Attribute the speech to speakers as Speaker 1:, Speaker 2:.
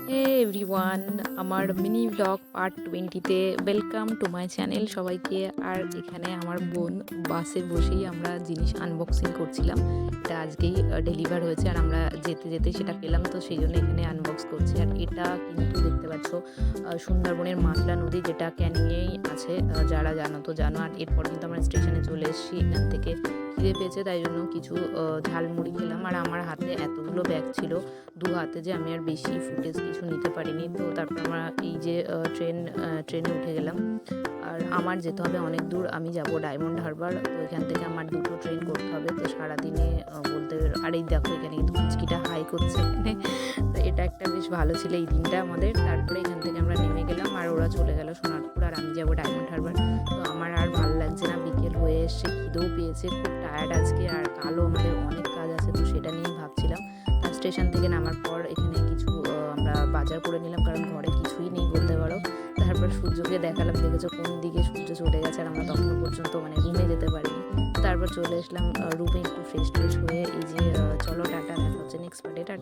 Speaker 1: হে everyone, আমার mini vlog part 20-তে welcome to my channel সবাইকে। আর এখানে আমার বোন বাসে বসেই আমরা জিনিস আনবক্সিং করছিলাম। এটা আজকেই ডেলিভার হয়েছে আর আমরা যেতে যেতে সেটা পেলাম, তো সেই জন্য এখানে আনবক্স করছি। আর এটা কিন্তু দেখতে পাচ্ছ সুন্দরবনের মাতলা নদী, যেটা ক্যানিংয়েই আছে। যারা জানো তো জানো। আর এরপর কিন্তু আমরা স্টেশনে চলে এসেছি। এখান থেকে খিদে পেয়েছে, তাই জন্য কিছু ঝালমুড়ি খেলাম। আর আমার হাতে এতগুলো ব্যাগ ছিল দু হাতে যে আমি আর বেশি ফুটেজ কিছু নিতে পারিনি। তো তারপর আমরা এই যে ট্রেনে উঠে গেলাম। আর আমার যেতে হবে অনেক দূর, আমি যাব ডায়মন্ড হারবার। তো এখান থেকে আমার দুটো ট্রেন করতে হবে। তো সারাদিনে বলতে, আর এই দেখো এখানে কিন্তু ফুচকিটা হাই করছে এখানে। তো এটা একটা বেশ ভালো ছিল এই দিনটা আমাদের। তারপরে এখান থেকে আমরা নেমে গেলাম আর ওরা চলে গেল সোনারপুর, আর আমি যাব ডায়মন্ড হারবার। তো আমার আর ভালো লাগছে না, বিকেল হয়ে এসছে, খিদেও পেয়েছে, খুব টায়ার্ড আজকে। আর কালও আমাদের অনেক কাজ আছে, তো সেটা নিয়েই ভাবছিলাম। স্টেশন থেকে নামার পর এখানে কিছু আমরা বাজার করে নিলাম, কারণ ঘরে কিছুই নেই বলতে পারো। তারপর সূর্যকে দেখালাম, দেখেছো কোন দিকে সূর্য চলে গেছে, আর আমরা তখনও পর্যন্ত রুমে যেতে পারিনি। তারপর চলে আসলাম রুমে, একটু ফ্রেশ ট্রেশ হয়ে। এই যে চলো টাটা, দেখা হচ্ছে নেক্সট পার্টে, টাটা।